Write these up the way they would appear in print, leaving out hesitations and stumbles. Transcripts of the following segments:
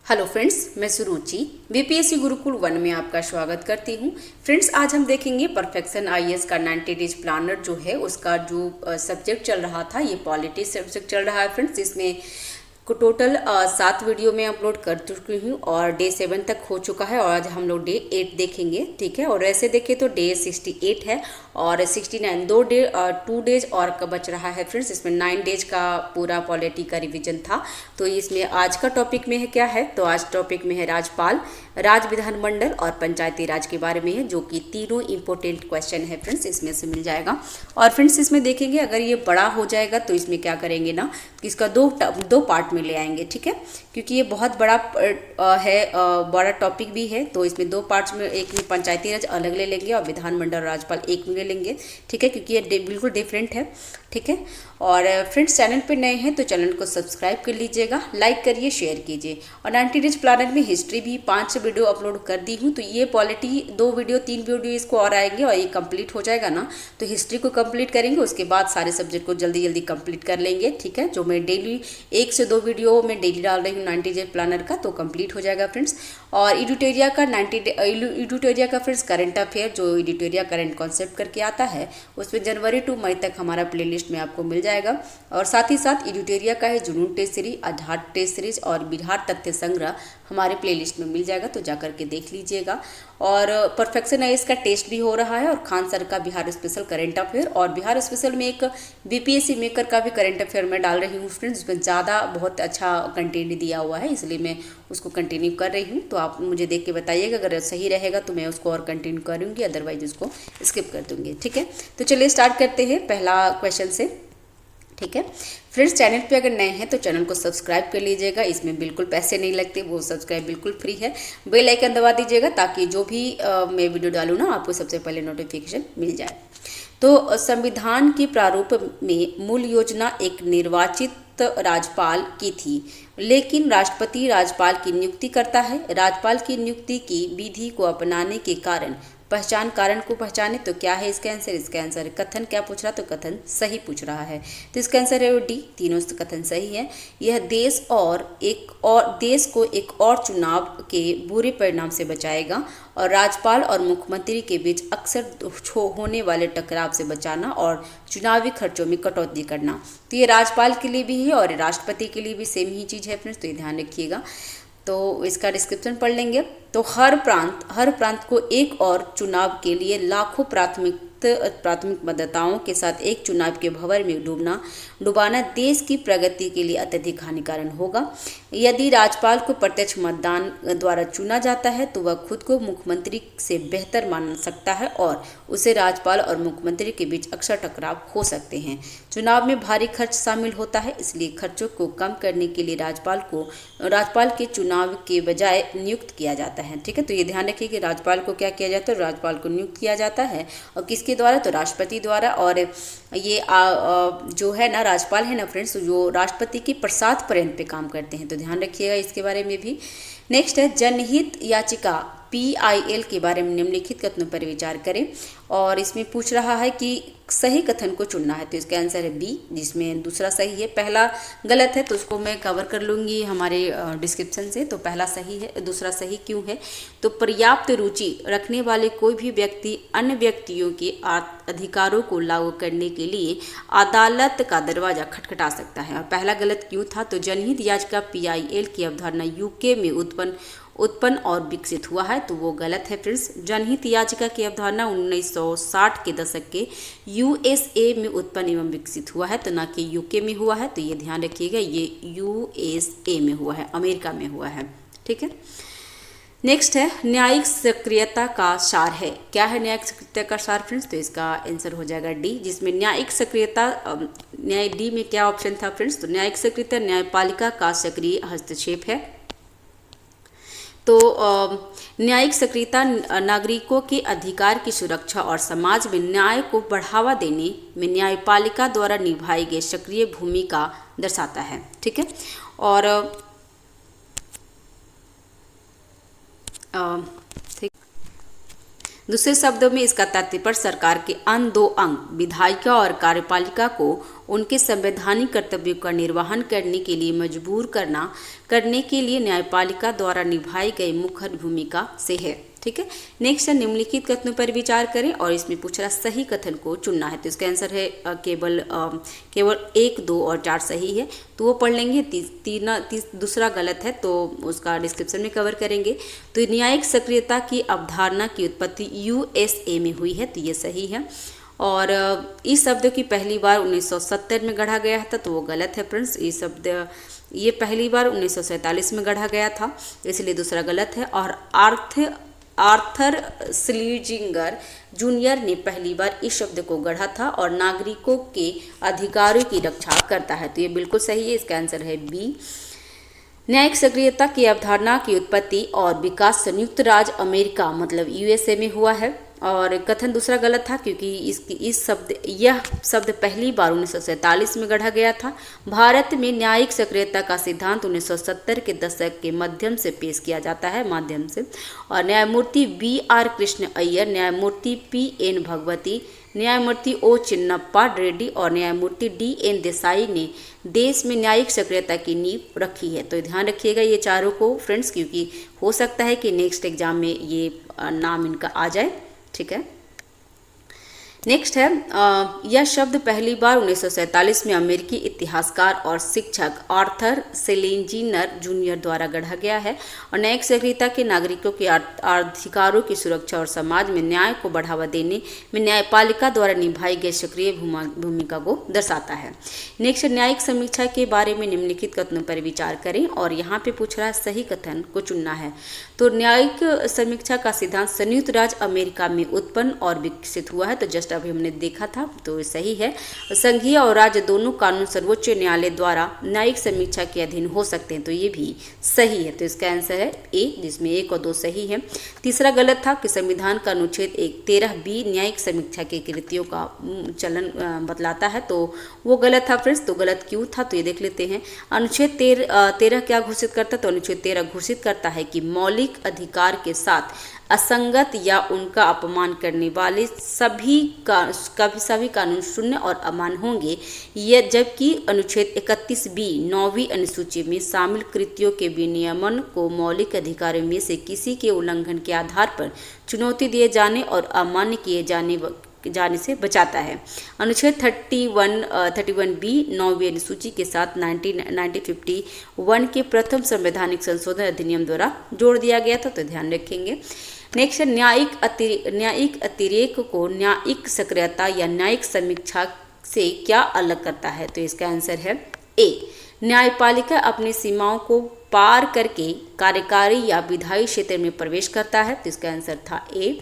Hello friends, मैं सुरुचि BPSC Gurukul 1 में आपका स्वागत करती हूँ। फ्रेंड्स, आज हम देखेंगे परफेक्शन आईएएस का 90 डेज प्लानर जो है उसका जो सब्जेक्ट चल रहा था, ये पॉलिटी सब्जेक्ट चल रहा है फ्रेंड्स। इसमें को टोटल 7 वीडियो में अपलोड कर चुकी हूँ और डे 7 तक हो चुका है और आज हम लोग डे 8 देखेंगे, ठीक है। और ऐसे देखें तो डे 68 है और 69 2 डेज और का बच रहा है फ्रेंड्स। इसमें 9 डेज का पूरा पॉलिटी का रिवीजन था। तो इसमें आज का टॉपिक में है क्या है, तो आज टॉपिक में है राज्यपाल, राज्य विधानमंडल और पंचायती राज के बारे में है, जो कि तीनों इंपॉर्टेंट क्वेश्चन है फ्रेंड्स, इसमें से मिल जाएगा। और फ्रेंड्स, इसमें देखेंगे अगर ये बड़ा हो जाएगा तो इसमें क्या करेंगे ना, इसका दो पार्ट में ले आएंगे, ठीक है, क्योंकि ये बहुत बड़ा बड़ा टॉपिक भी है। तो इसमें 2 पार्ट्स में, एक में पंचायती राज अलग ले लेंगे और विधानमंडल राज्यपाल एक में ले लेंगे, ठीक है, क्योंकि ये बिल्कुल डिफरेंट है, ठीक है। और फ्रेंड्स, चैनल पे नए हैं तो चैनल को सब्सक्राइब कर लीजिएगा, लाइक करिए, शेयर कीजिए। और 90 डेज प्लानर में हिस्ट्री भी 5 वीडियो अपलोड कर दी हूँ। तो ये पॉलिटी 2 वीडियो 3 वीडियो इसको और आएंगे और ये कंप्लीट हो जाएगा ना, तो हिस्ट्री को कंप्लीट करेंगे, उसके बाद सारे सब्जेक्ट को जल्दी जल्दी कंप्लीट कर लेंगे, ठीक है। जो मैं डेली 1 से 2 वीडियो में डेली डाल रही हूँ 90 डेज प्लानर का, तो कंप्लीट हो जाएगा फ्रेंड्स। और एडिटोरिया का एडिटोरिया का फ्रेंड्स करंट अफेयर, जो एडिटोरिया करंट कॉन्सेप्ट करके आता है, उसमें जनवरी टू मई तक हमारा प्लेलिस्ट में आपको मिल जाएगा। और साथ ही साथ एडिटोरिया का है जुनून टेस्ट सीरीज, आधार टेस्ट सीरीज और बिहार तथ्य संग्रह हमारे प्लेलिस्ट में मिल जाएगा, तो जाकर के देख लीजिएगा। और परफेक्शन आईएएस का टेस्ट भी हो रहा है और खान सर का बिहार स्पेशल करंट अफेयर, और बिहार स्पेशल में एक बीपीएससी मेकर का भी करंट अफेयर में डाल रही हूँ फ्रेंड्स, उसमें ज़्यादा बहुत अच्छा कंटेंट दिया हुआ है, इसलिए मैं उसको कंटिन्यू कर रही हूँ। तो आप मुझे देख के बताइएगा, अगर सही रहेगा तो मैं उसको और कंटिन्यू करूँगी, अदरवाइज उसको स्किप कर दूँगी, ठीक है। तो चलिए स्टार्ट करते हैं पहला क्वेश्चन से, ठीक है। फ्रेंड्स, चैनल पे अगर नए हैं तो चैनल को सब्सक्राइब कर लीजिएगा, इसमें बिल्कुल पैसे नहीं लगते, वो सब्सक्राइब बिल्कुल फ्री है। बेल आइकन दबा दीजिएगा ताकि जो भी मैं वीडियो डालूँ ना, आपको सबसे पहले नोटिफिकेशन मिल जाए। तो संविधान के प्रारूप में मूल योजना एक निर्वाचित राज्यपाल की थी, लेकिन राष्ट्रपति राज्यपाल की नियुक्ति करता है। राज्यपाल की नियुक्ति की विधि को अपनाने के कारण पहचान, कारण को पहचाने, तो क्या है इसका आंसर? इसका आंसर है कथन। क्या पूछ रहा, तो कथन सही पूछ रहा है, तो इसका आंसर है डी, तीनों कथन सही है। यह देश को एक और चुनाव के बुरे परिणाम से बचाएगा और राज्यपाल और मुख्यमंत्री के बीच अक्सर होने वाले टकराव से बचाना और चुनावी खर्चों में कटौती करना। तो ये राज्यपाल के लिए भी है और राष्ट्रपति के लिए भी सेम ही चीज़ है फ्रेंड्स, तो ये ध्यान रखिएगा। तो इसका डिस्क्रिप्शन पढ़ लेंगे। तो हर प्रांत को एक और चुनाव के लिए लाखों प्राथमिक मतदाताओं के साथ एक चुनाव के भंवर में डुबाना देश की प्रगति के लिए अत्यधिक हानिकारक होगा। यदि राज्यपाल को प्रत्यक्ष मतदान द्वारा चुना जाता है तो वह खुद को मुख्यमंत्री से बेहतर मान सकता है और उसे राज्यपाल और मुख्यमंत्री के बीच अक्सर टकराव हो सकते हैं। चुनाव में भारी खर्च शामिल होता है, इसलिए खर्चों को कम करने के लिए राज्यपाल के चुनाव के बजाय नियुक्त किया जाता है, ठीक है। तो ये ध्यान रखिए कि राज्यपाल को क्या किया जाता है, राज्यपाल को नियुक्त किया जाता है, और किसके द्वारा, तो राष्ट्रपति द्वारा। और ये जो है ना राज्यपाल है ना फ्रेंड्स, जो राष्ट्रपति के प्रसाद पर्यंत पे काम करते हैं, तो ध्यान रखिएगा इसके बारे में भी। नेक्स्ट है जनहित याचिका PIL के बारे में निम्नलिखित कथनों पर विचार करें, और इसमें पूछ रहा है कि सही कथन को चुनना है, तो इसका आंसर है बी, जिसमें दूसरा सही है, पहला गलत है, तो उसको मैं कवर कर लूँगी हमारे डिस्क्रिप्शन से। तो पहला सही है, दूसरा सही क्यों है, तो पर्याप्त रुचि रखने वाले कोई भी व्यक्ति अन्य व्यक्तियों के अधिकारों को लागू करने के लिए अदालत का दरवाजा खटखटा सकता है। और पहला गलत क्यों था, तो जनहित याचिका PIL की अवधारणा UK में उत्पन्न और विकसित हुआ है, तो वो गलत है फ्रेंड्स। जनहित याचिका की अवधारणा 1960 के दशक के USA में उत्पन्न एवं विकसित हुआ है, तो ना कि UK में हुआ है, तो ये ध्यान रखिएगा, ये USA में हुआ है, अमेरिका में हुआ है, ठीक है। नेक्स्ट है न्यायिक सक्रियता का सार है। क्या है न्यायिक सक्रियता का सार फ्रेंड्स, तो इसका आंसर हो जाएगा डी, जिसमें न्यायिक सक्रियता न्याय डी में क्या ऑप्शन था फ्रेंड्स, तो न्यायिक सक्रियता न्यायपालिका का सक्रिय हस्तक्षेप है। तो न्यायिक सक्रियता नागरिकों के अधिकार की सुरक्षा और समाज में न्याय को बढ़ावा देने में न्यायपालिका द्वारा निभाई गई सक्रिय भूमिका दर्शाता है, ठीक है। और ठीक, दूसरे शब्दों में इसका तात्पर्य सरकार के अन्य दो अंग विधायिका और कार्यपालिका को उनके संवैधानिक कर्तव्यों का निर्वहन करने के लिए मजबूर करने के लिए न्यायपालिका द्वारा निभाई गई मुख्य भूमिका से है। ठीक है, नेक्स्ट है निम्नलिखित कथनों पर विचार करें और इसमें पूछ रहा सही कथन को चुनना है। तो इसका आंसर है केवल 1, 2 और 4 सही है, तो वो पढ़ लेंगे। दूसरा गलत है तो उसका डिस्क्रिप्शन में कवर करेंगे। तो न्यायिक सक्रियता की अवधारणा की उत्पत्ति USA में हुई है, तो ये सही है। और इस शब्द की पहली बार 1970 में गढ़ा गया था, तो वो गलत है फ्रेंड्स। ये पहली बार 1947 में गढ़ा गया था, इसलिए दूसरा गलत है। और आर्थर स्लीजिंगर जूनियर ने पहली बार इस शब्द को गढ़ा था और नागरिकों के अधिकारों की रक्षा करता है, तो ये बिल्कुल सही है। इसका आंसर है बी। न्यायिक सक्रियता की अवधारणा की उत्पत्ति और विकास संयुक्त राज्य अमेरिका मतलब USA में हुआ है। और कथन दूसरा गलत था क्योंकि यह शब्द पहली बार 1947 में गढ़ा गया था। भारत में न्यायिक सक्रियता का सिद्धांत 1970 के दशक के माध्यम से पेश किया जाता है और न्यायमूर्ति BR कृष्ण अय्यर, न्यायमूर्ति PN भगवती, न्यायमूर्ति O चिन्नप्पा रेड्डी और न्यायमूर्ति DN देसाई ने देश में न्यायिक सक्रियता की नींव रखी है। तो ध्यान रखिएगा ये चारों को फ्रेंड्स, क्योंकि हो सकता है कि नेक्स्ट एग्जाम में ये नाम इनका आ जाए। ठीक है, नेक्स्ट है यह शब्द पहली बार 1947 में अमेरिकी इतिहासकार और शिक्षक आर्थर स्लीजिंगर जूनियर द्वारा गढ़ा गया है और न्यायिक सक्रियता के नागरिकों के अधिकारों की सुरक्षा और समाज में न्याय को बढ़ावा देने में न्यायपालिका द्वारा निभाई गई सक्रिय भूमिका को दर्शाता है। नेक्स्ट न्यायिक समीक्षा के बारे में निम्नलिखित कथनों पर विचार करें और यहाँ पे पूछ रहा है सही कथन को चुनना है। तो न्यायिक समीक्षा का सिद्धांत संयुक्त राज्य अमेरिका में उत्पन्न और विकसित हुआ है, तो जस्ट अभी हमने देखा था, तो सही है। संघीय और राज्य दोनों कानून सर्वोच्च न्यायालय द्वारा न्यायिक समीक्षा के अधीन हो सकते हैं, तो ये भी सही है। तो इसका आंसर है ए, जिसमें 1 और 2 सही है। तीसरा गलत था कि संविधान का अनुच्छेद 13B न्यायिक समीक्षा के कृतियों का चलन बतलाता है, तो वो गलत था फ्रेंड्स। तो गलत क्यों था तो ये देख लेते हैं। अनुच्छेद 13 क्या घोषित करता है, तो अनुच्छेद 13 घोषित करता है कि मौलिक अधिकार के साथ असंगत या उनका अपमान करने वाले सभी कानून शून्य और अमान्य होंगे। यह जबकि अनुच्छेद 31B 9वीं अनुसूची में शामिल कृतियों के विनियमन को मौलिक अधिकारों में से किसी के उल्लंघन के आधार पर चुनौती दिए जाने और अमान्य किए जाने से बचाता है। अनुच्छेद 31B 9वीं अनुसूची के साथ 1951 के प्रथम संवैधानिक संशोधन अधिनियम द्वारा जोड़ दिया गया था, तो ध्यान रखेंगे। नेक्स्ट न्यायिक अतिरेक को न्यायिक सक्रियता या न्यायिक समीक्षा से क्या अलग करता है, तो इसका आंसर है ए। न्यायपालिका अपनी सीमाओं को पार करके कार्यकारी या विधायी क्षेत्र में प्रवेश करता है, तो इसका आंसर था ए।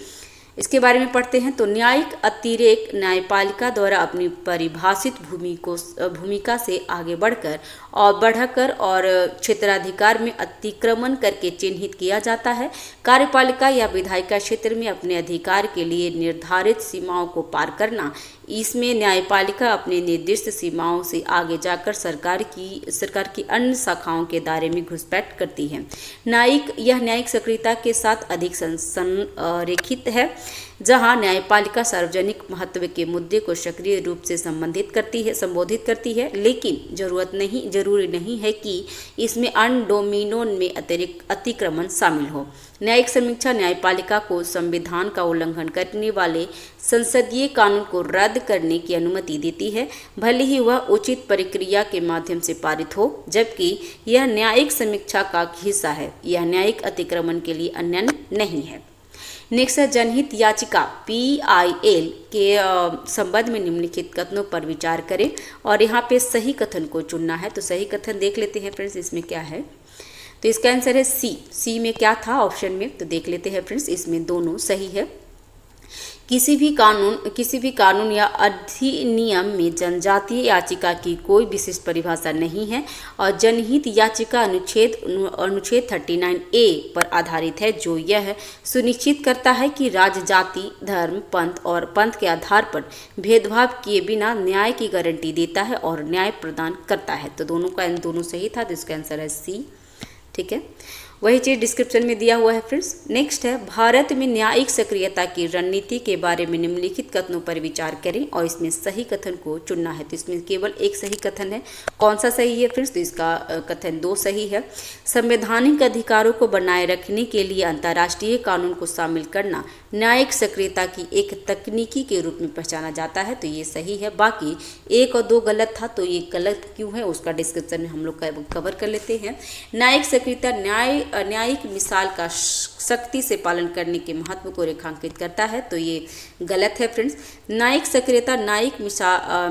इसके बारे में पढ़ते हैं। तो न्यायिक अतिरेक न्यायपालिका द्वारा अपनी परिभाषित भूमिका से आगे बढ़कर और क्षेत्राधिकार में अतिक्रमण करके चिन्हित किया जाता है। कार्यपालिका या विधायिका क्षेत्र में अपने अधिकार के लिए निर्धारित सीमाओं को पार करना, इसमें न्यायपालिका अपने निर्दिष्ट सीमाओं से आगे जाकर सरकार की अन्य शाखाओं के दायरे में घुसपैठ करती है। यह न्यायिक सक्रियता के साथ अधिक संरेखित है, जहां न्यायपालिका सार्वजनिक महत्व के मुद्दे को सक्रिय रूप से संबोधित करती है, लेकिन जरूरी नहीं है कि इसमें अन्य डोमेनों में अतिक्रमण शामिल हो। न्यायिक समीक्षा न्यायपालिका को संविधान का उल्लंघन करने वाले संसदीय कानून को रद्द करने की अनुमति देती है, भले ही वह उचित प्रक्रिया के माध्यम से पारित हो, जबकि यह न्यायिक समीक्षा का हिस्सा है। यह न्यायिक अतिक्रमण के लिए अनन्य नहीं है। नेक्स्ट है जनहित याचिका PIL के संबंध में निम्नलिखित कथनों पर विचार करें और यहाँ पे सही कथन को चुनना है। तो सही कथन देख लेते हैं फ्रेंड्स, इसमें क्या है। तो इसका आंसर है सी में क्या था ऑप्शन में, तो देख लेते हैं फ्रेंड्स, इसमें दोनों सही है। किसी भी कानून या अधिनियम में जनजातीय याचिका की कोई विशिष्ट परिभाषा नहीं है और जनहित याचिका अनुच्छेद 39A पर आधारित है, जो यह सुनिश्चित करता है कि राज्य जाति, धर्म, पंथ के आधार पर भेदभाव किए बिना न्याय की गारंटी देता है और न्याय प्रदान करता है। तो दोनों सही था, तो इसका आंसर है सी। ठीक है, वही चीज़ डिस्क्रिप्शन में दिया हुआ है फ्रेंड्स। नेक्स्ट है, भारत में न्यायिक सक्रियता की रणनीति के बारे में निम्नलिखित कथनों पर विचार करें और इसमें सही कथन को चुनना है। तो इसमें केवल एक सही कथन है। कौन सा सही है फ्रेंड्स? तो इसका कथन 2 सही है। संवैधानिक अधिकारों को बनाए रखने के लिए अंतर्राष्ट्रीय कानून को शामिल करना न्यायिक सक्रियता की एक तकनीकी के रूप में पहचाना जाता है, तो ये सही है। बाकी 1 और 2 गलत था, तो ये गलत क्यों है उसका डिस्क्रिप्शन में हम लोग कवर कर लेते हैं। न्यायिक सक्रियता न्यायिक मिसाल का सख्ती से पालन करने के महत्व को रेखांकित करता है, तो ये गलत है फ्रेंड्स। न्यायिक सक्रियता न्यायिक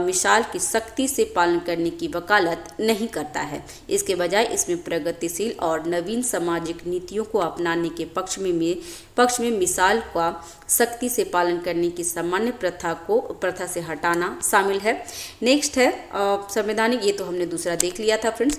मिसाल की सख्ती से पालन करने की वकालत नहीं करता है। इसके बजाय इसमें प्रगतिशील और नवीन सामाजिक नीतियों को अपनाने के पक्ष में मिसाल का सख्ती से पालन करने की सामान्य प्रथा से हटाना शामिल है। नेक्स्ट है संवैधानिक, ये तो हमने दूसरा देख लिया था फ्रेंड्स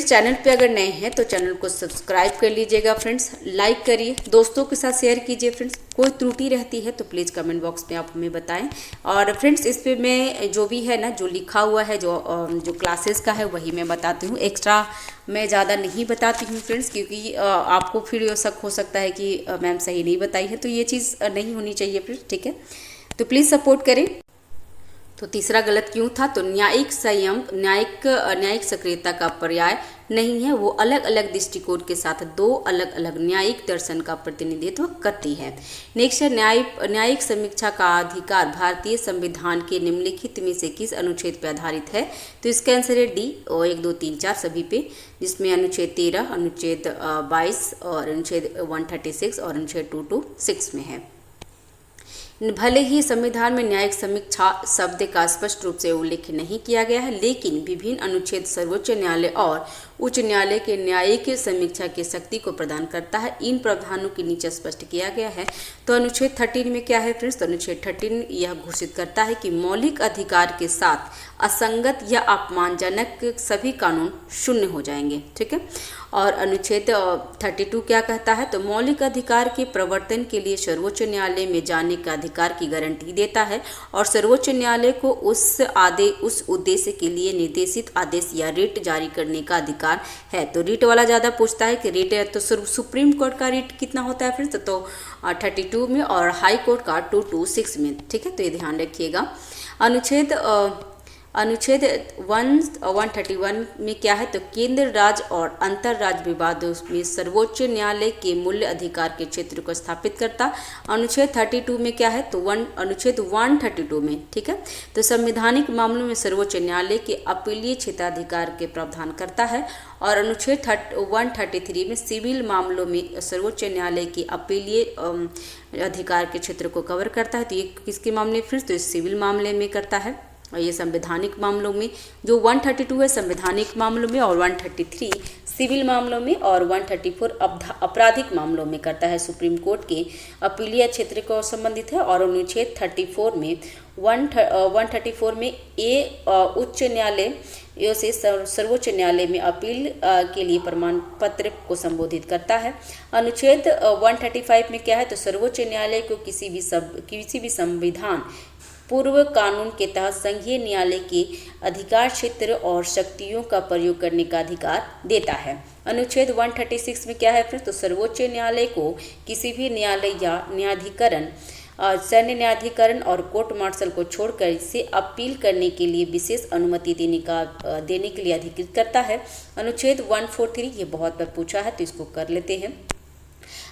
चैनल पे अगर नए हैं तो चैनल को सब्सक्राइब कर लीजिएगा फ्रेंड्स, लाइक करिए, दोस्तों के साथ शेयर कीजिए फ्रेंड्स। कोई त्रुटि रहती है तो प्लीज़ कमेंट बॉक्स में आप हमें बताएं। और फ्रेंड्स इस पे मैं जो भी है ना, जो लिखा हुआ है, जो क्लासेस का है वही मैं बताती हूँ। एक्स्ट्रा मैं ज़्यादा नहीं बताती हूँ फ्रेंड्स, क्योंकि आपको फिर शक हो सकता है कि मैम सही नहीं बताई है, तो ये चीज़ नहीं होनी चाहिए फ्रेंड्स, ठीक है। तो प्लीज़ सपोर्ट करें। तो तीसरा गलत क्यों था? तो न्यायिक संयम न्यायिक सक्रियता का पर्याय नहीं है, वो अलग अलग दृष्टिकोण के साथ 2 अलग अलग न्यायिक दर्शन का प्रतिनिधित्व करती है। नेक्स्ट है, न्यायिक समीक्षा का अधिकार भारतीय संविधान के निम्नलिखित में से किस अनुच्छेद पर आधारित है? तो इसका आंसर है डी, और 1, 2, 3, 4 सभी पे, जिसमें अनुच्छेद 13, अनुच्छेद 22 और अनुच्छेद 136 और अनुच्छेद 226 में है। भले ही संविधान में न्यायिक समीक्षा शब्द का स्पष्ट रूप से उल्लेख नहीं किया गया है, लेकिन विभिन्न अनुच्छेद सर्वोच्च न्यायालय और उच्च न्यायालय के न्यायिक समीक्षा की शक्ति को प्रदान करता है। इन प्रावधानों के नीचे स्पष्ट किया गया है। तो अनुच्छेद 13 में क्या है फ्रेंड्स? तो अनुच्छेद 13 यह घोषित करता है कि मौलिक अधिकार के साथ असंगत या अपमानजनक सभी कानून शून्य हो जाएंगे, ठीक है। और अनुच्छेद 32 क्या कहता है? तो मौलिक अधिकार के प्रवर्तन के लिए सर्वोच्च न्यायालय में जाने का अधिकार की गारंटी देता है और सर्वोच्च न्यायालय को उस उद्देश्य के लिए निर्देशित आदेश या रिट जारी करने का अधिकार है। तो रिट वाला ज़्यादा पूछता है कि रिट है तो सुप्रीम कोर्ट का रिट कितना होता है फ्रेंड्स? तो 32 में और हाई कोर्ट का 226 में, ठीक है। तो ये ध्यान रखिएगा। अनुच्छेद 131 में क्या है? तो केंद्र राज्य और अंतर्राज्य विवादों में सर्वोच्च न्यायालय के मूल्य अधिकार के क्षेत्र को स्थापित करता। अनुच्छेद 32 में क्या है? तो अनुच्छेद 132 में, ठीक है। तो संवैधानिक मामलों में सर्वोच्च न्यायालय के अपीलीय क्षेत्राधिकार के प्रावधान करता है और अनुच्छेद 133 में सिविल मामलों में सर्वोच्च न्यायालय के अपीलीय अधिकार के क्षेत्र को कवर करता है। तो ये किसके मामले फ्रेंड्स? तो सीविल मामले में करता है। और ये संवैधानिक मामलों में, जो 132 है संवैधानिक मामलों में और 133 सिविल मामलों में और 134 आपराधिक मामलों में करता है। सुप्रीम कोर्ट के अपीलीय क्षेत्र को संबंधित है। और अनुच्छेद 34 में 134 में उच्च न्यायालय से सर्वोच्च न्यायालय में अपील के लिए प्रमाण पत्र को संबोधित करता है। अनुच्छेद 135 में क्या है? तो सर्वोच्च न्यायालय को किसी भी संविधान पूर्व कानून के तहत संघीय न्यायालय के अधिकार क्षेत्र और शक्तियों का प्रयोग करने का अधिकार देता है। अनुच्छेद 136 में क्या है फिर? तो सर्वोच्च न्यायालय को किसी भी न्यायालय या न्यायाधिकरण, सैन्य न्यायाधिकरण और कोर्ट मार्शल को छोड़कर इसे अपील करने के लिए विशेष अनुमति देने के लिए अधिकृत करता है। अनुच्छेद 143 ये बहुत बार पूछा है तो इसको कर लेते हैं।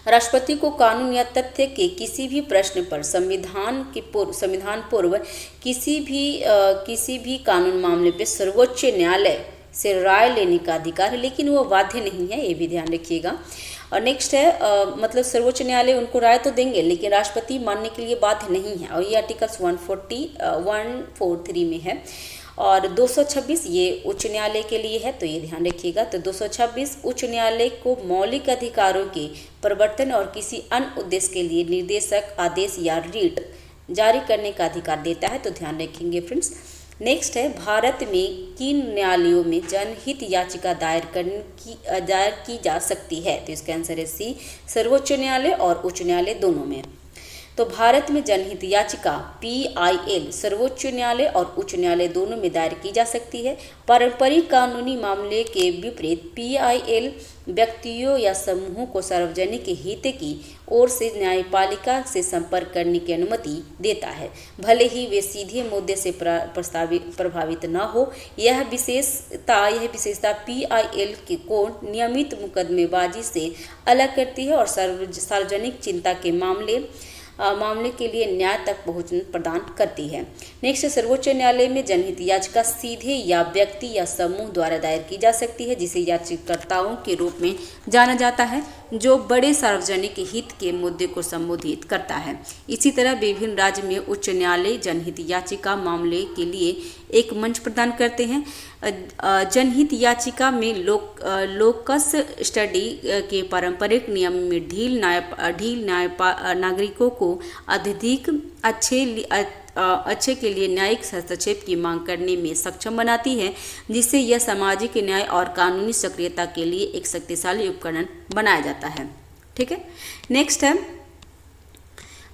राष्ट्रपति को कानून या तथ्य के किसी भी प्रश्न पर संविधान पूर्व किसी भी कानून मामले पे सर्वोच्च न्यायालय से राय लेने का अधिकार है, लेकिन वो बाध्य नहीं है, ये भी ध्यान रखिएगा। और नेक्स्ट है मतलब सर्वोच्च न्यायालय उनको राय तो देंगे लेकिन राष्ट्रपति मानने के लिए बाध्य नहीं है, और ये आर्टिकल्स 143 में है। और 226 ये उच्च न्यायालय के लिए है, तो ये ध्यान रखिएगा। तो 226 उच्च न्यायालय को मौलिक अधिकारों के प्रवर्तन और किसी अन्य उद्देश्य के लिए निर्देशक आदेश या रीट जारी करने का अधिकार देता है, तो ध्यान रखेंगे फ्रेंड्स। नेक्स्ट है भारत में किन न्यायालयों में जनहित याचिका दायर की जा सकती है? तो इसका आंसर है सी, सर्वोच्च न्यायालय और उच्च न्यायालय दोनों में। तो भारत में जनहित याचिका PIL सर्वोच्च न्यायालय और उच्च न्यायालय दोनों में दायर की जा सकती है। पारंपरिक कानूनी मामले के विपरीत PIL व्यक्तियों या समूहों को सार्वजनिक हित की ओर से न्यायपालिका से संपर्क करने की अनुमति देता है, भले ही वे सीधे मुद्दे से प्रभावित न हो। यह विशेषता PIL को नियमित मुकदमेबाजी से अलग करती है और सार्वजनिक चिंता के मामले के लिए न्याय तक पहुंच प्रदान करती है। नेक्स्ट, सर्वोच्च न्यायालय में जनहित याचिका सीधे या व्यक्ति या समूह द्वारा दायर की जा सकती है, जिसे याचिकाकर्ताओं के रूप में जाना जाता है, जो बड़े सार्वजनिक हित के मुद्दे को संबोधित करता है। इसी तरह विभिन्न राज्य में उच्च न्यायालय जनहित याचिका मामले के लिए एक मंच प्रदान करते हैं। जनहित याचिका में लोकस स्टडी के पारंपरिक नियम में ढील नागरिकों को अधिक अच्छे के लिए न्यायिक हस्तक्षेप की मांग करने में सक्षम बनाती है, जिससे यह सामाजिक न्याय और कानूनी सक्रियता के लिए एक शक्तिशाली उपकरण बनाया जाता है। ठीक है, नेक्स्ट है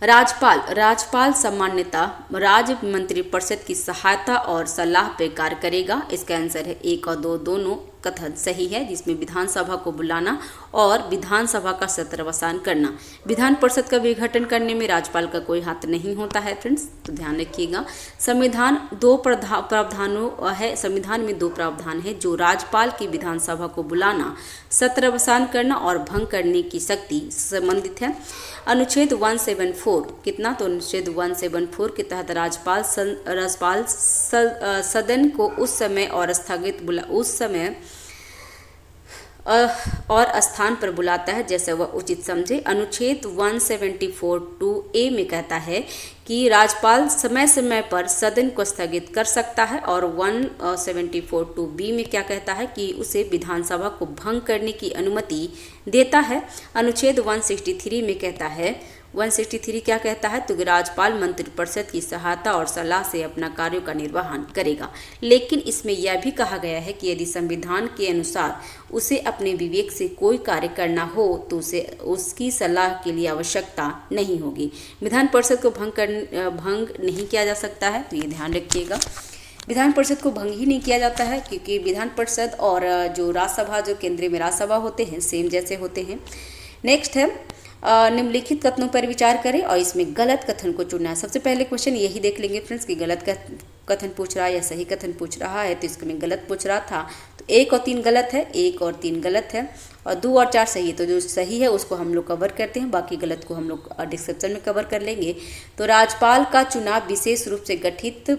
राजपाल सामान्यतः राज्य मंत्रिपरिषद की सहायता और सलाह पर कार्य करेगा। इसका आंसर है 1 और 2 दोनों कथन सही है, जिसमें विधानसभा को बुलाना और विधानसभा का सत्रावसान करना। विधान परिषद का विघटन करने में राज्यपाल का कोई हाथ नहीं होता है फ्रेंड्स, तो ध्यान रखिएगा। संविधान में 2 प्रावधान है जो राज्यपाल की विधानसभा को बुलाना, सत्रावसान करना और भंग करने की शक्ति संबंधित है। अनुच्छेद 174 कितना, तो अनुच्छेद 174 के तहत राज्यपाल सदन को उस समय और स्थान पर बुलाता है जैसे वह उचित समझे। अनुच्छेद 174(2)A में कहता है कि राज्यपाल समय समय पर सदन को स्थगित कर सकता है, और 174(2)B में क्या कहता है कि उसे विधानसभा को भंग करने की अनुमति देता है। अनुच्छेद 163 में कहता है 163 क्या कहता है, तो राज्यपाल मंत्रिपरिषद की सहायता और सलाह से अपना कार्यों का निर्वहन करेगा। लेकिन इसमें यह भी कहा गया है कि यदि संविधान के अनुसार उसे अपने विवेक से कोई कार्य करना हो तो उसे उसकी सलाह के लिए आवश्यकता नहीं होगी। विधान परिषद को भंग नहीं किया जा सकता है, तो ये ध्यान रखिएगा। विधान परिषद को भंग ही नहीं किया जाता है, क्योंकि विधान परिषद और जो राज्यसभा, जो केंद्रीय में राज्यसभा होते हैं, सेम जैसे होते हैं। नेक्स्ट है निम्नलिखित कथनों पर विचार करें और इसमें गलत कथन को चुनना है। सबसे पहले क्वेश्चन यही देख लेंगे फ्रेंड्स कि गलत कथन पूछ रहा है या सही कथन पूछ रहा है। तो इसमें गलत पूछ रहा था, तो 1 और 3 गलत है, 1 और 3 गलत है, और 2 और 4 सही है। तो जो सही है उसको हम लोग कवर करते हैं, बाकी गलत को हम लोग डिस्क्रिप्शन में कवर कर लेंगे। तो राज्यपाल का चुनाव विशेष रूप से गठित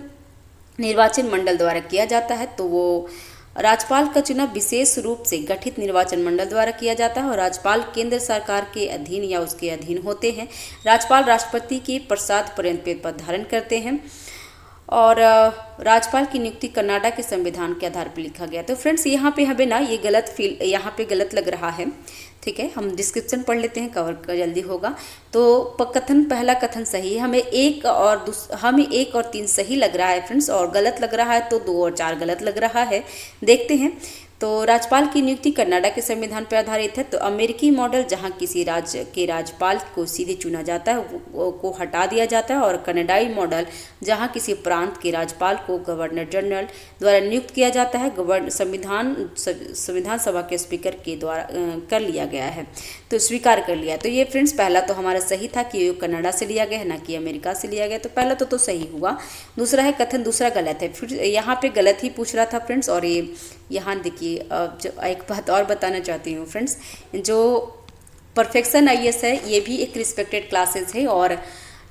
निर्वाचन मंडल द्वारा किया जाता है। तो वो राज्यपाल का चुनाव विशेष रूप से गठित निर्वाचन मंडल द्वारा किया जाता है और राज्यपाल केंद्र सरकार के अधीन या उसके अधीन होते हैं। राज्यपाल राष्ट्रपति के प्रसाद पर्यंत पद धारण करते हैं और राज्यपाल की नियुक्ति कनाडा के संविधान के आधार पर लिखा गया। तो फ्रेंड्स यहाँ पे हमें ना ये यहाँ पे गलत लग रहा है, ठीक है। हम डिस्क्रिप्शन पढ़ लेते हैं, कवर जल्दी होगा। तो पहला कथन सही है, हमें 1 और 3 सही लग रहा है फ्रेंड्स, और गलत लग रहा है तो 2 और 4 गलत लग रहा है। देखते हैं। तो राज्यपाल की नियुक्ति कनाडा के संविधान पर आधारित है। तो अमेरिकी मॉडल जहां किसी राज्य के राज्यपाल को सीधे चुना जाता है को हटा दिया जाता है, और कनाडाई मॉडल जहां किसी प्रांत के राज्यपाल को गवर्नर जनरल द्वारा नियुक्त किया जाता है, संविधान सभा के स्पीकर के द्वारा कर लिया गया है, तो स्वीकार कर लिया। तो ये फ्रेंड्स पहला तो हमारा सही था कि ये कनाडा से लिया गया है, ना कि अमेरिका से लिया गया। तो पहला तो सही हुआ। दूसरा है कथन दूसरा गलत है, फिर यहाँ पे गलत ही पूछ रहा था फ्रेंड्स। और ये यहाँ देखिए, जो एक बात और बताना चाहती हूँ फ्रेंड्स, जो परफेक्शन आईएएस है ये भी एक रिस्पेक्टेड क्लासेस है, और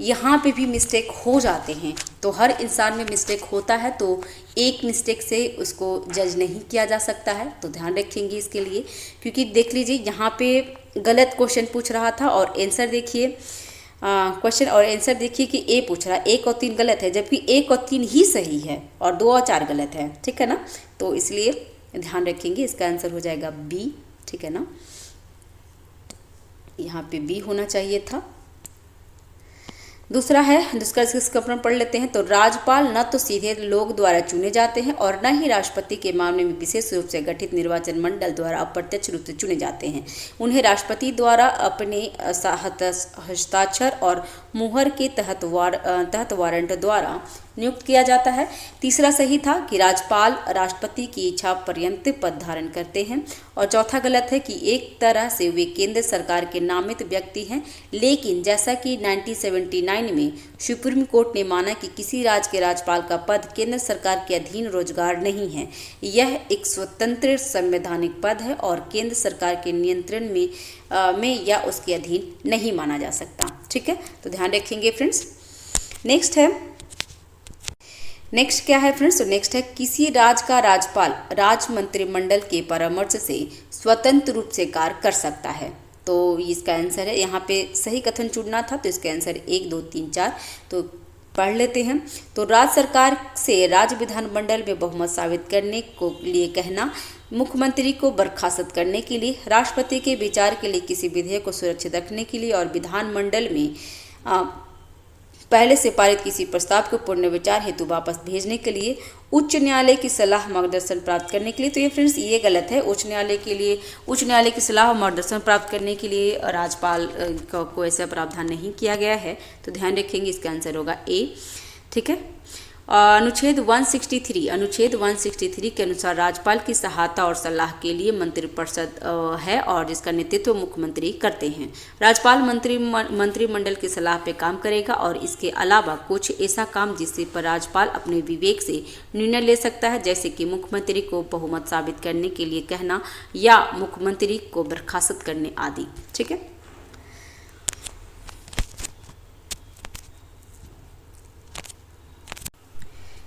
यहाँ पे भी मिस्टेक हो जाते हैं। तो हर इंसान में मिस्टेक होता है, तो एक मिस्टेक से उसको जज नहीं किया जा सकता है। तो ध्यान रखेंगे इसके लिए, क्योंकि देख लीजिए यहाँ पे गलत क्वेश्चन पूछ रहा था और आंसर देखिए, क्वेश्चन और आंसर देखिए कि ए पूछ रहा है, 1 और 3 गलत है, जबकि 1 और 3 ही सही है और 2 और 4 गलत है, ठीक है ना। तो इसलिए ध्यान रखेंगे, इसका आंसर हो जाएगा बी, ठीक है ना। यहाँ पे बी होना चाहिए था। दूसरा है, इसका अपना पढ़ लेते हैं। तो राज्यपाल न तो सीधे लोग द्वारा चुने जाते हैं और न ही राष्ट्रपति के मामले में विशेष रूप से गठित निर्वाचन मंडल द्वारा अप्रत्यक्ष रूप से चुने जाते हैं। उन्हें राष्ट्रपति द्वारा अपने हस्ताक्षर और मुहर के तहत वारंट द्वारा नियुक्त किया जाता है। तीसरा सही था कि राज्यपाल राष्ट्रपति की इच्छा पर्यंत पद धारण करते हैं। और चौथा गलत है कि एक तरह से वे केंद्र सरकार के नामित व्यक्ति हैं, लेकिन जैसा कि 1979 में सुप्रीम कोर्ट ने माना कि किसी राज्य के राज्यपाल का पद केंद्र सरकार के अधीन रोजगार नहीं है, यह एक स्वतंत्र संवैधानिक पद है और केंद्र सरकार के नियंत्रण में या उसके अधीन नहीं माना जा सकता। ठीक है, तो ध्यान रखेंगे फ्रेंड्स। नेक्स्ट क्या है फ्रेंड्स? तो नेक्स्ट है, किसी राज्य का राज्यपाल राज्य मंत्रिमंडल के परामर्श से स्वतंत्र रूप से कार्य कर सकता है। तो इसका आंसर है, यहाँ पे सही कथन चुनना था, तो इसका आंसर 1 2 3 4। तो पढ़ लेते हैं। तो राज्य सरकार से राज्य विधानमंडल में बहुमत साबित करने को लिए कहना, मुख्यमंत्री को बर्खास्त करने के लिए, राष्ट्रपति के विचार के लिए किसी विधेयक को सुरक्षित रखने के लिए और विधानमंडल में पहले से पारित किसी प्रस्ताव को पुनर्विचार हेतु वापस भेजने के लिए, उच्च न्यायालय की सलाह मार्गदर्शन प्राप्त करने के लिए। तो ये फ्रेंड्स ये गलत है। उच्च न्यायालय की सलाह और मार्गदर्शन प्राप्त करने के लिए राज्यपाल को ऐसा प्रावधान नहीं किया गया है। तो ध्यान रखेंगे, इसका आंसर होगा ए। ठीक है। अनुच्छेद 163 के अनुसार राज्यपाल की सहायता और सलाह के लिए मंत्रिपरिषद है और जिसका नेतृत्व मुख्यमंत्री करते हैं। राज्यपाल मंत्रिमंडल की सलाह पे काम करेगा और इसके अलावा कुछ ऐसा काम जिससे पर राज्यपाल अपने विवेक से निर्णय ले सकता है, जैसे कि मुख्यमंत्री को बहुमत साबित करने के लिए कहना या मुख्यमंत्री को बर्खास्त करने आदि। ठीक है।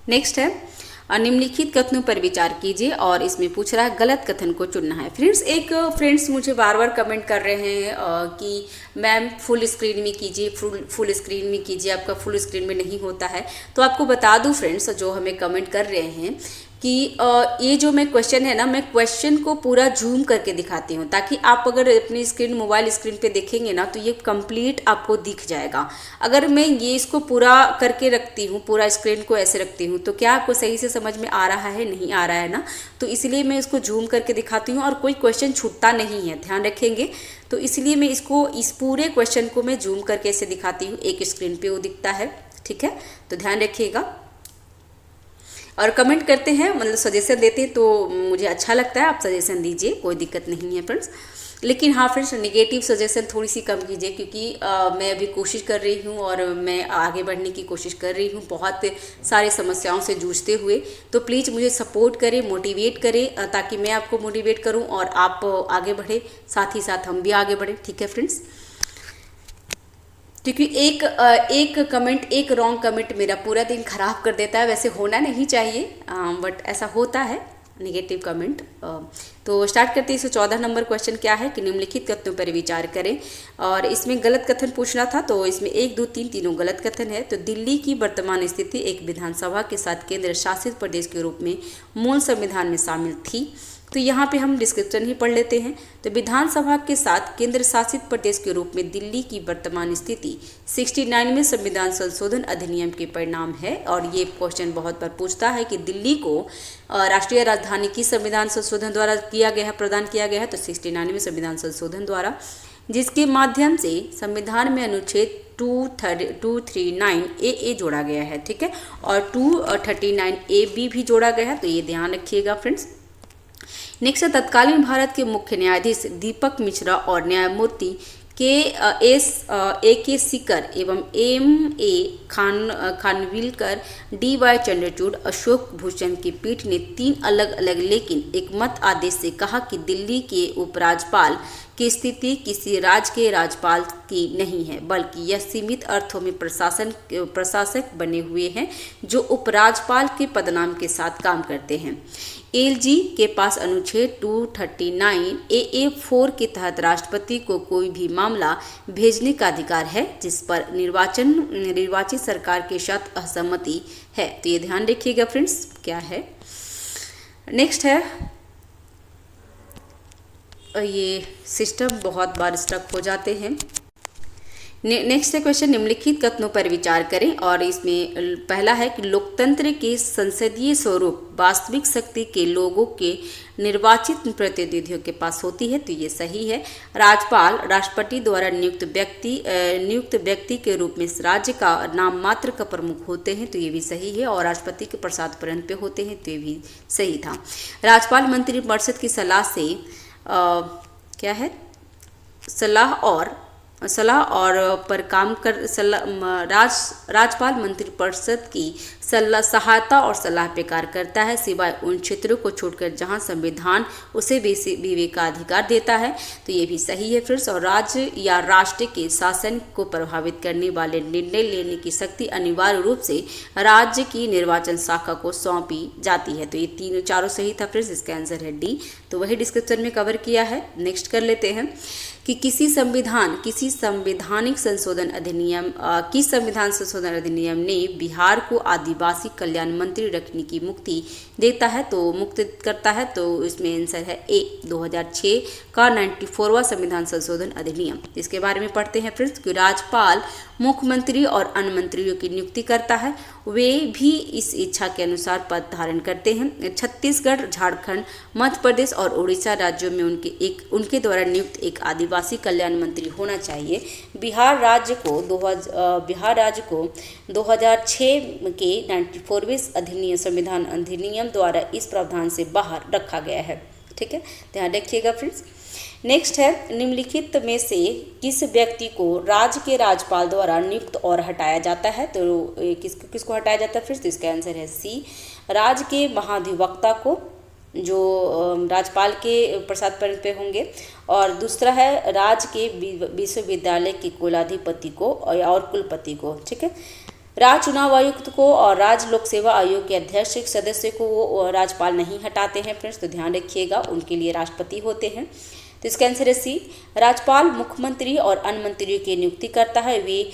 नेक्स्ट है, निम्नलिखित कथनों पर विचार कीजिए और इसमें पूछ रहा है गलत कथन को चुनना है। फ्रेंड्स मुझे बार बार कमेंट कर रहे हैं कि मैम फुल स्क्रीन में कीजिए, फुल स्क्रीन में कीजिए, आपका फुल स्क्रीन में नहीं होता है। तो आपको बता दूं फ्रेंड्स, जो हमें कमेंट कर रहे हैं कि ये जो मैं क्वेश्चन है ना, मैं क्वेश्चन को पूरा जूम करके दिखाती हूँ ताकि आप अगर अपनी स्क्रीन मोबाइल स्क्रीन पे देखेंगे ना तो ये कंप्लीट आपको दिख जाएगा। अगर मैं ये इसको पूरा करके रखती हूँ, पूरा स्क्रीन को ऐसे रखती हूँ, तो क्या आपको सही से समझ में आ रहा है? नहीं आ रहा है ना। तो इसलिए मैं इसको जूम करके दिखाती हूँ और कोई क्वेश्चन छूटता नहीं है, ध्यान रखेंगे। तो इसलिए मैं इसको इस पूरे क्वेश्चन को मैं जूम करके ऐसे दिखाती हूँ, एक स्क्रीन पे वो दिखता है। ठीक है, तो ध्यान रखिएगा और कमेंट करते हैं, मतलब सजेशन देते हैं तो मुझे अच्छा लगता है। आप सजेशन दीजिए, कोई दिक्कत नहीं है फ्रेंड्स। लेकिन हाँ फ्रेंड्स, नेगेटिव सजेशन थोड़ी सी कम कीजिए क्योंकि मैं अभी कोशिश कर रही हूँ और मैं आगे बढ़ने की कोशिश कर रही हूँ बहुत सारे समस्याओं से जूझते हुए। तो प्लीज़ मुझे सपोर्ट करें, मोटिवेट करें ताकि मैं आपको मोटिवेट करूँ और आप आगे बढ़ें, साथ ही साथ हम भी आगे बढ़ें। ठीक है फ्रेंड्स, क्योंकि एक कमेंट, एक रॉन्ग कमेंट मेरा पूरा दिन खराब कर देता है। वैसे होना नहीं चाहिए बट ऐसा होता है, नेगेटिव कमेंट। तो स्टार्ट करते हैं। 114 नंबर क्वेश्चन क्या है कि निम्नलिखित कथनों पर विचार करें और इसमें गलत कथन पूछना था। तो इसमें 1 2 3 तीनों गलत कथन है। तो दिल्ली की वर्तमान स्थिति एक विधानसभा के साथ केंद्र शासित प्रदेश के रूप में मूल संविधान में शामिल थी। तो यहाँ पे हम डिस्क्रिप्शन ही पढ़ लेते हैं। तो विधानसभा के साथ केंद्र शासित प्रदेश के रूप में दिल्ली की वर्तमान स्थिति 69 में संविधान संशोधन अधिनियम के परिणाम है। और ये क्वेश्चन बहुत बार पूछता है कि दिल्ली को राष्ट्रीय राजधानी की संविधान संशोधन द्वारा प्रदान किया गया है। तो 69 में संविधान संशोधन द्वारा, जिसके माध्यम से संविधान में अनुच्छेद 239 ए जोड़ा गया है। ठीक है, और 239 ए बी भी जोड़ा गया है। तो ये ध्यान रखिएगा फ्रेंड्स। नेक्स्ट है, तत्कालीन भारत के मुख्य न्यायाधीश दीपक मिश्रा और न्यायमूर्ति के सीकर एवं M.A. खानविलकर, D.Y. चंद्रचूड़, अशोक भूषण की पीठ ने 3 अलग अलग लेकिन एक मत आदेश से कहा कि दिल्ली के उपराज्यपाल की स्थिति किसी राज्य के राज्यपाल की नहीं है, बल्कि यह सीमित अर्थों में प्रशासक बने हुए हैं जो उपराज्यपाल के पदनाम के साथ काम करते हैं। एलजी के पास अनुच्छेद 239 AA4 के तहत राष्ट्रपति को कोई भी मामला भेजने का अधिकार है जिस पर निर्वाचित सरकार के साथ असहमति है। तो ये ध्यान रखिएगा फ्रेंड्स, क्या है। नेक्स्ट है, ये सिस्टम बहुत बार स्टक हो जाते हैं। नेक्स्ट क्वेश्चन, निम्नलिखित कथनों पर विचार करें। और इसमें पहला है कि लोकतंत्र के संसदीय स्वरूप वास्तविक शक्ति के लोगों के निर्वाचित प्रतिनिधियों के पास होती है, तो ये सही है। राज्यपाल राष्ट्रपति द्वारा नियुक्त व्यक्ति के रूप में राज्य का नाम मात्र का प्रमुख होते हैं, तो ये भी सही है। और राष्ट्रपति के प्रसाद परंत पे होते हैं, तो ये भी सही था। राज्यपाल मंत्रिपरिषद की सलाह से क्या है, सलाह और पर काम कर राज्यपाल मंत्रिपरिषद की सहायता और सलाह पे कार्य करता है, सिवाय उन क्षेत्रों को छोड़कर जहां संविधान उसे विवेकाधिकार देता है, तो ये भी सही है फ्रेंड्स। और राज्य या राष्ट्र के शासन को प्रभावित करने वाले निर्णय लेने की शक्ति अनिवार्य रूप से राज्य की निर्वाचन शाखा को सौंपी जाती है, तो ये चारों सही था फ्रेंड्स। इसका आंसर है डी, तो वही डिस्क्रिप्शन में कवर किया है। नेक्स्ट कर लेते हैं कि किसी संवैधानिक संशोधन अधिनियम ने बिहार को आदिवासी कल्याण मंत्री रखने की मुक्ति देता है, तो मुक्त करता है, तो इसमें आंसर है ए, 2006 का 94वां संविधान संशोधन अधिनियम। इसके बारे में पढ़ते हैं फ्रेंड्स कि राज्यपाल मुख्यमंत्री और अन्य मंत्रियों की नियुक्ति करता है, वे भी इस इच्छा के अनुसार पद धारण करते हैं। छत्तीसगढ़, झारखंड, मध्य प्रदेश और उड़ीसा राज्यों में उनके द्वारा नियुक्त एक आदिवासी कल्याण मंत्री होना चाहिए। बिहार राज्य को 2006 के 94वें संविधान अधिनियम द्वारा इस प्रावधान से बाहर रखा गया है। ठीक है, ध्यान रखिएगा फ्रेंड्स। नेक्स्ट है, निम्नलिखित में से किस व्यक्ति को राज्य के राज्यपाल द्वारा नियुक्त और हटाया जाता है, तो किसको हटाया जाता है फिर, तो इसका आंसर है सी, राज्य के महाधिवक्ता को, जो राज्यपाल के प्रसाद पर पे होंगे। और दूसरा है राज्य के विश्वविद्यालय के कुलाधिपति को और कुलपति को। ठीक है, राज्य चुनाव आयुक्त को और राज्य लोक सेवा आयोग के अध्यक्ष सदस्य को वो राज्यपाल नहीं हटाते हैं फ्रेंड्स, तो ध्यान रखिएगा, उनके लिए राष्ट्रपति होते हैं। तो इसका आंसर है सी, राज्यपाल मुख्यमंत्री और अन्य मंत्रियों की नियुक्ति करता है, वे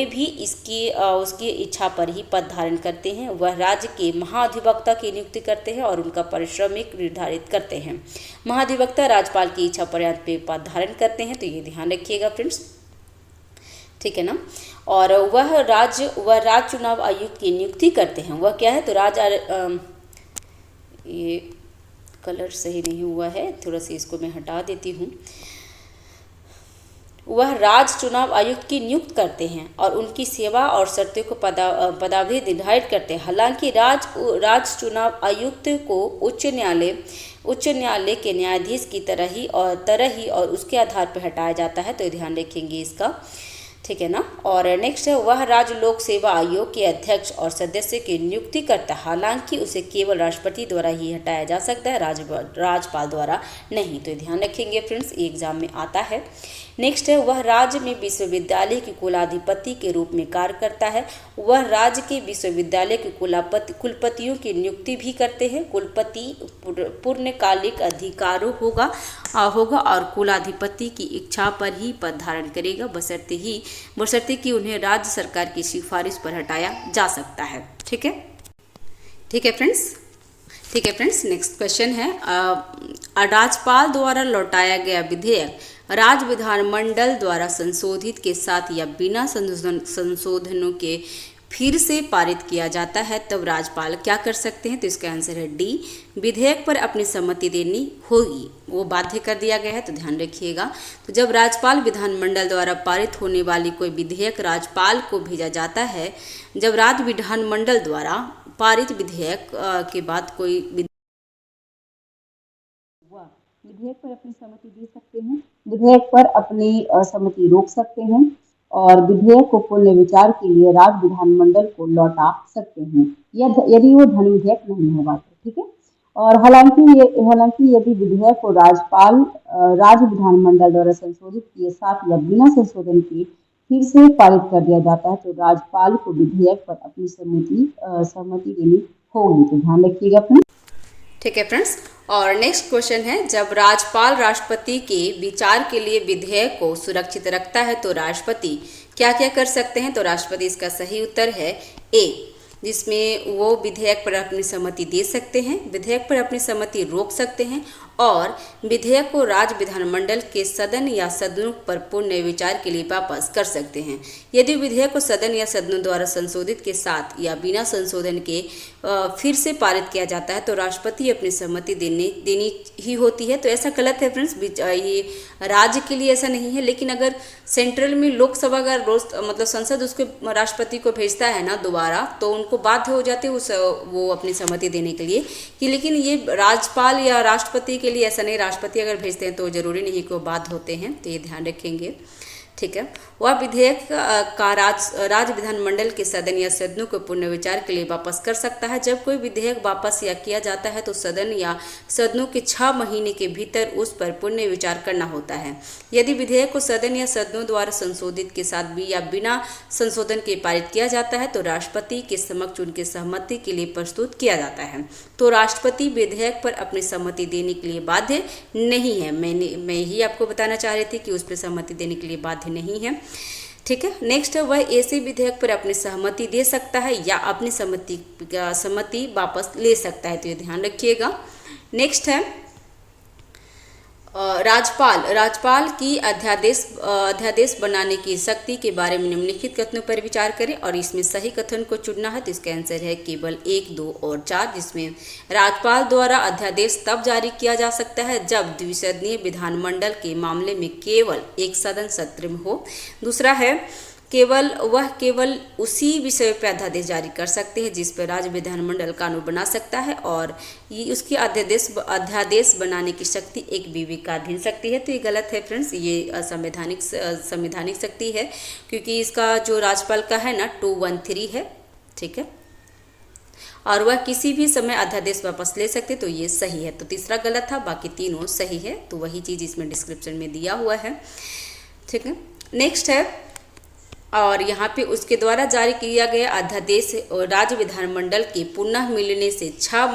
भी उसकी इच्छा पर ही पद धारण करते हैं। वह राज्य के महाधिवक्ता की नियुक्ति करते हैं और उनका परिश्रमिक निर्धारित करते हैं। महाधिवक्ता राज्यपाल की इच्छा पर्यंत पे पद धारण करते हैं, तो ये ध्यान रखिएगा फ्रेंड्स। ठीक है ना। और वह राज्य चुनाव आयुक्त की नियुक्ति करते हैं, वह क्या है, तो ये कलर सही नहीं हुआ है, थोड़ा सा इसको मैं हटा देती हूँ। वह राज्य चुनाव आयुक्त की नियुक्त करते हैं और उनकी सेवा और शर्तों को पदावधि निर्धारित करते हैं। हालांकि राज्य चुनाव आयुक्त को उच्च न्यायालय के न्यायाधीश की तरह ही और उसके आधार पर हटाया जाता है, तो ध्यान रखेंगे इसका। ठीक है ना। और नेक्स्ट है, वह राज्य लोक सेवा आयोग के अध्यक्ष और सदस्य की नियुक्ति करता है, हालांकि उसे केवल राष्ट्रपति द्वारा ही हटाया जा सकता है, राज्यपाल द्वारा नहीं, तो ध्यान रखेंगे फ्रेंड्स, ये एग्जाम में आता है। नेक्स्ट है, वह राज्य में विश्वविद्यालय के कुलाधिपति के रूप में कार्य करता है, वह राज्य के विश्वविद्यालय के कुलपतियों की नियुक्ति भी करते हैं। कुलपति पूर्णकालिक अधिकारों होगा और कुलाधिपति की इच्छा पर ही पद धारण करेगा, बशर्ते कि उन्हें राज्य सरकार की सिफारिश पर हटाया जा सकता है। ठीक है फ्रेंड्स, नेक्स्ट क्वेश्चन है, राज्यपाल द्वारा लौटाया गया विधेयक राज्य विधानमंडल द्वारा संशोधित के साथ या बिना संशोधनों के फिर से पारित किया जाता है, तब राज्यपाल क्या कर सकते हैं, तो इसका आंसर है डी, विधेयक पर अपनी सहमति देनी होगी, वो बाध्य कर दिया गया है, तो ध्यान रखिएगा। तो जब राज्यपाल विधानमंडल द्वारा पारित होने वाली कोई विधेयक राज्यपाल को भेजा जाता है, जब राज्य विधानमंडल द्वारा पारित विधेयक के बाद कोई विधेयक पर अपनी सहमति दे सकते हैं, विधेयक पर अपनी सहमति रोक सकते हैं और विधेयक को पुनर्विचार के लिए राज्य विधानमंडल को लौटा सकते हैं, यदि वो धन विधेयक नहीं होगा तो। ठीक है। और हालांकि यदि विधेयक को राज्य विधानमंडल द्वारा संशोधित किए साथ या बिना संशोधन के फिर से पारित कर दिया जाता है, तो राज्यपाल को विधेयक पर अपनी सहमति देनी होगी, तो ध्यान रखिएगा फ्रेंड्स। ठीक है फ्रेंड्स। और नेक्स्ट क्वेश्चन है, जब राज्यपाल राष्ट्रपति के विचार के लिए विधेयक को सुरक्षित रखता है, तो राष्ट्रपति क्या क्या कर सकते हैं, तो राष्ट्रपति इसका सही उत्तर है ए, जिसमें वो विधेयक पर अपनी सहमति दे सकते हैं, विधेयक पर अपनी सहमति रोक सकते हैं और विधेयक को राज्य विधानमंडल के सदन या सदनों पर पुनर्विचार के लिए वापस कर सकते हैं। यदि विधेयक को सदन या सदनों द्वारा संशोधित के साथ या बिना संशोधन के फिर से पारित किया जाता है तो राष्ट्रपति अपनी सहमति देनी ही होती है। तो ऐसा गलत है फ्रेंड्स, ये राज्य के लिए ऐसा नहीं है, लेकिन अगर सेंट्रल में लोकसभा अगर मतलब संसद उसको राष्ट्रपति को भेजता है ना दोबारा, तो उनको बाध्य हो जाते हैं वो अपनी सहमति देने के लिए कि, लेकिन ये राज्यपाल या राष्ट्रपति के लिए ऐसा नहीं। राष्ट्रपति अगर भेजते हैं तो जरूरी नहीं कि वो बाध्य होते हैं, तो ये ध्यान रखेंगे। ठीक है, वह विधेयक का राज्य विधानमंडल के सदन या सदनों को पुनर्विचार के लिए वापस कर सकता है। जब कोई विधेयक वापस या किया जाता है तो सदन या सदनों के 6 महीने के भीतर उस पर पुनर्विचार करना होता है। यदि विधेयक को सदन या सदनों द्वारा संशोधित के साथ भी या बिना संशोधन के पारित किया जाता है तो राष्ट्रपति के समक्ष उनकी सहमति के लिए प्रस्तुत किया जाता है। तो राष्ट्रपति विधेयक पर अपनी सहमति देने के लिए बाध्य नहीं है। मैं ही आपको बताना चाह रही थी कि उस पर सहमति देने के लिए बाध्य नहीं है। ठीक है, नेक्स्ट है, वह ऐसे विधेयक पर अपनी सहमति दे सकता है या अपनी सहमति वापस ले सकता है, तो ये ध्यान रखिएगा। नेक्स्ट है राज्यपाल की अध्यादेश बनाने की शक्ति के बारे में निम्नलिखित कथनों पर विचार करें और इसमें सही कथन को चुनना है। तो इसका आंसर है केवल 1, 2 और 4, जिसमें राज्यपाल द्वारा अध्यादेश तब जारी किया जा सकता है जब द्विसदनीय विधानमंडल के मामले में केवल एक सदन सत्र में हो। दूसरा है केवल उसी विषय पर अध्यादेश जारी कर सकते हैं जिस पर राज्य विधानमंडल कानून बना सकता है और ये उसकी अध्यादेश बनाने की शक्ति एक विवेकाधीन शक्ति है। तो ये गलत है फ्रेंड्स, ये संवैधानिक शक्ति है, क्योंकि इसका जो राज्यपाल का है ना 213 है। ठीक है, और वह किसी भी समय अध्यादेश वापस ले सकते, तो ये सही है। तो तीसरा गलत था, बाकी तीनों सही है। तो वही चीज़ इसमें डिस्क्रिप्शन में दिया हुआ है। ठीक है, नेक्स्ट है, और यहाँ पे उसके द्वारा जारी किया गया अध्यादेश राज्य विधानमंडल के पुनः मिलने से 6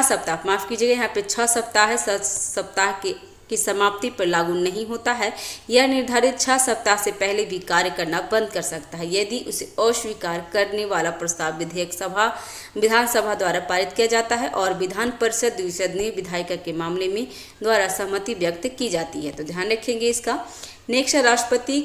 सप्ताह माफ कीजिएगा, यहाँ पे 6 सप्ताह की समाप्ति पर लागू नहीं होता है। यह निर्धारित 6 सप्ताह से पहले भी कार्य करना बंद कर सकता है यदि उसे अस्वीकार करने वाला प्रस्ताव विधानसभा द्वारा पारित किया जाता है और विधान परिषद द्विसदनीय विधायिका के मामले में द्वारा सहमति व्यक्त की जाती है। तो ध्यान रखेंगे इसका। नेक्स्ट है, राष्ट्रपति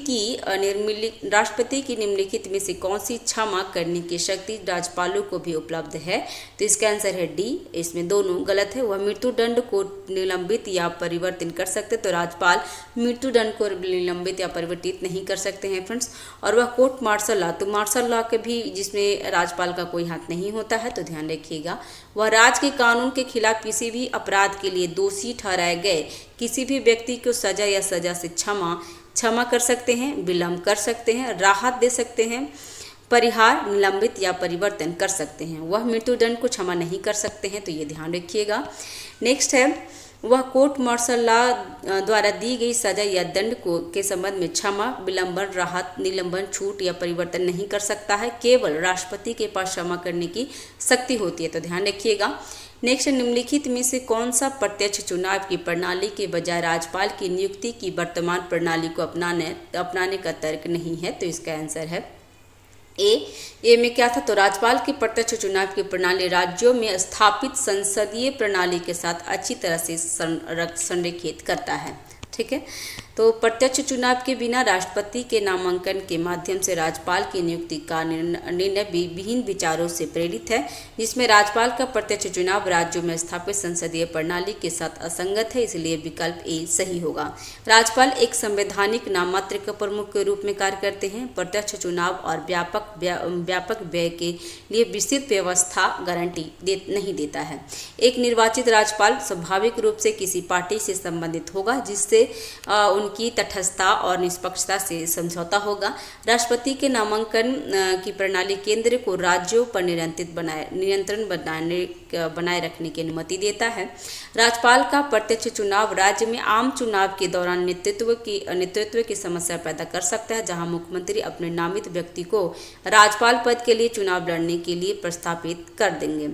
की निम्नलिखित में से कौन सी क्षमा करने की शक्ति राज्यपालों को भी उपलब्ध है। तो इसका आंसर है डी, इसमें दोनों गलत है। वह मृत्युदंड को निलंबित या परिवर्तन कर सकते, तो राज्यपाल मृत्युदंड को निलंबित या परिवर्तित नहीं कर सकते हैं फ्रेंड्स। और वह कोर्ट मार्शल लॉ, तो मार्शल लॉ के भी जिसमें राज्यपाल का कोई हाथ नहीं होता है, तो ध्यान रखिएगा। वह राज्य के कानून के खिलाफ किसी भी अपराध के लिए दोषी ठहराए गए किसी भी व्यक्ति को सजा या सजा से क्षमा कर सकते हैं, विलंब कर सकते हैं, राहत दे सकते हैं, परिहार, निलंबित या परिवर्तन कर सकते हैं। वह मृत्युदंड को क्षमा नहीं कर सकते हैं, तो ये ध्यान रखिएगा। नेक्स्ट है, वह कोर्ट मार्शल लॉ द्वारा दी गई सजा या दंड के संबंध में क्षमा, विलंबन, राहत, निलंबन, छूट या परिवर्तन नहीं कर सकता है। केवल राष्ट्रपति के पास क्षमा करने की शक्ति होती है, तो ध्यान रखिएगा। नेक्स्ट, निम्नलिखित में से कौन सा प्रत्यक्ष चुनाव की प्रणाली के बजाय राज्यपाल की नियुक्ति की वर्तमान प्रणाली को अपनाने का तर्क नहीं है। तो इसका आंसर है ए में क्या था, तो राज्यपाल के प्रत्यक्ष चुनाव की प्रणाली राज्यों में स्थापित संसदीय प्रणाली के साथ अच्छी तरह से संरेखित करता है। ठीक है, तो प्रत्यक्ष चुनाव के बिना राष्ट्रपति के नामांकन के माध्यम से राज्यपाल की नियुक्ति का निर्णय विभिन्न विचारों से प्रेरित है, जिसमें राज्यपाल का प्रत्यक्ष चुनाव राज्यों में स्थापित संसदीय प्रणाली के साथ असंगत है, इसलिए विकल्प ए सही होगा। राज्यपाल एक संवैधानिक नाममात्र के प्रमुख के रूप में कार्य करते हैं। प्रत्यक्ष चुनाव और व्यापक व्यय के लिए विस्तृत व्यवस्था गारंटी नहीं देता है। एक निर्वाचित राज्यपाल स्वाभाविक रूप से किसी पार्टी से संबंधित होगा जिससे उनकी तटस्थता और निष्पक्षता से समझौता होगा। राष्ट्रपति के नामांकन की प्रणाली केंद्र को राज्यों पर नियंत्रण बनाए रखने की अनुमति देता है। राज्यपाल का प्रत्यक्ष चुनाव राज्य में आम चुनाव के दौरान नेतृत्व की समस्या पैदा कर सकता है, जहां मुख्यमंत्री अपने नामित व्यक्ति को राज्यपाल पद के लिए चुनाव लड़ने के लिए प्रस्तापित कर देंगे।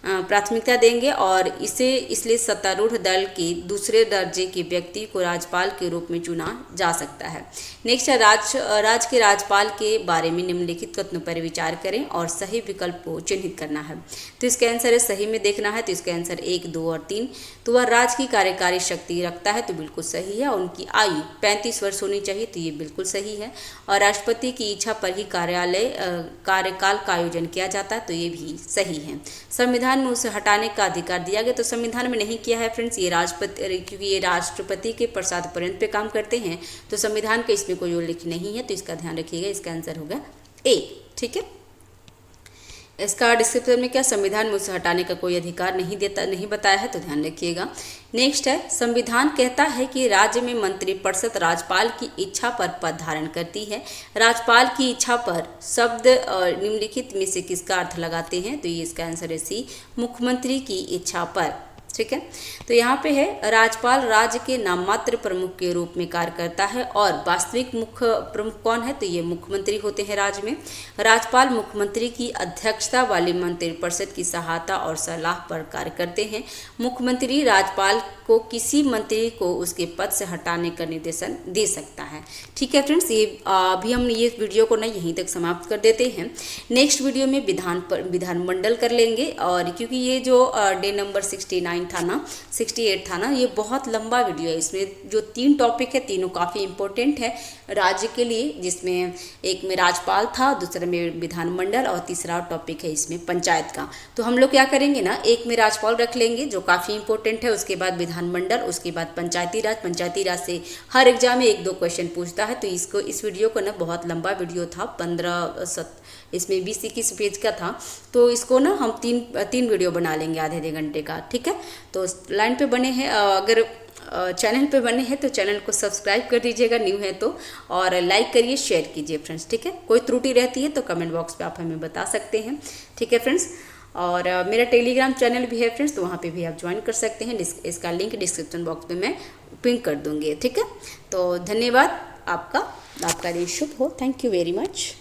प्राथमिकता देंगे और इसे इसलिए सत्तारूढ़ दल के दूसरे दर्जे के व्यक्ति को राज्यपाल के रूप में चुना जा सकता है। नेक्स्ट है राज्य के राज्यपाल के बारे में निम्नलिखित कथनों पर विचार करें और सही विकल्प को चिन्हित करना है। तो इसका आंसर है सही में देखना है, तो इसका आंसर 1, 2 और 3। तो वह राज्य की कार्यकारी शक्ति रखता है, तो बिल्कुल सही है। और उनकी आयु 35 वर्ष होनी चाहिए, तो ये बिल्कुल सही है। और राष्ट्रपति की इच्छा पर ही कार्यकाल का आयोजन किया जाता है, तो ये भी सही है। संविधान में उसे हटाने का अधिकार दिया गया, तो संविधान में नहीं किया है फ्रेंड्स, ये क्योंकि ये राष्ट्रपति के प्रसाद पर्यंत पे काम करते हैं, तो संविधान का इसमें कोई उल्लेख नहीं है, तो इसका ध्यान रखिएगा। इसका आंसर होगा ए। ठीक है, इसका डिस्क्रिप्शन में क्या, संविधान में उसे हटाने का कोई अधिकार नहीं बताया है, तो ध्यान रखिएगा। नेक्स्ट है संविधान कहता है कि राज्य में मंत्रिपरिषद राज्यपाल की इच्छा पर पद धारण करती है। राज्यपाल की इच्छा पर शब्द निम्नलिखित में से किसका अर्थ लगाते हैं, तो ये इसका आंसर है सी, मुख्यमंत्री की इच्छा पर। ठीक है, तो यहाँ पे है राज्यपाल राज्य के नाममात्र प्रमुख के रूप में कार्य करता है और वास्तविक मुख्य प्रमुख कौन है, तो ये मुख्यमंत्री होते हैं राज्य में। राज्यपाल मुख्यमंत्री की अध्यक्षता वाली मंत्रिपरिषद की सहायता और सलाह पर कार्य करते हैं। मुख्यमंत्री राज्यपाल को किसी मंत्री को उसके पद से हटाने का निर्देशन दे सकता है। ठीक है फ्रेंड्स, ये अभी हम ये वीडियो को ना यहीं तक समाप्त कर देते हैं। नेक्स्ट वीडियो में विधानमंडल कर लेंगे, और क्योंकि ये जो डे नंबर 69 था ना, 68 था ना, ये बहुत लंबा वीडियो है। इसमें जो 3 टॉपिक है, तीनों काफ़ी इंपॉर्टेंट है राज्य के लिए, जिसमें एक में राज्यपाल था, दूसरे में विधानमंडल और तीसरा टॉपिक है इसमें पंचायत का। तो हम लोग क्या करेंगे ना, एक में राज्यपाल रख लेंगे जो काफ़ी इंपॉर्टेंट है, उसके बाद विधानमंडल, उसके बाद पंचायती राज से हर एग्जाम में 1-2 क्वेश्चन पूछता है। तो इस वीडियो को ना, बहुत लंबा वीडियो था, 15 इसमें 20-21 पेज का था, तो इसको ना हम तीन वीडियो बना लेंगे आधे घंटे का। ठीक है, तो लाइन पे बने हैं, अगर चैनल पे बने हैं तो चैनल को सब्सक्राइब कर दीजिएगा न्यू है तो, और लाइक करिए, शेयर कीजिए फ्रेंड्स। ठीक है, कोई त्रुटि रहती है तो कमेंट बॉक्स पे आप हमें बता सकते हैं। ठीक है फ्रेंड्स, और मेरा टेलीग्राम चैनल भी है फ्रेंड्स, तो वहाँ पे भी आप ज्वाइन कर सकते हैं। इसका लिंक डिस्क्रिप्शन बॉक्स में मैं पिन कर दूँगी। ठीक है, तो धन्यवाद, आपका दिन शुभ हो। Thank you very much.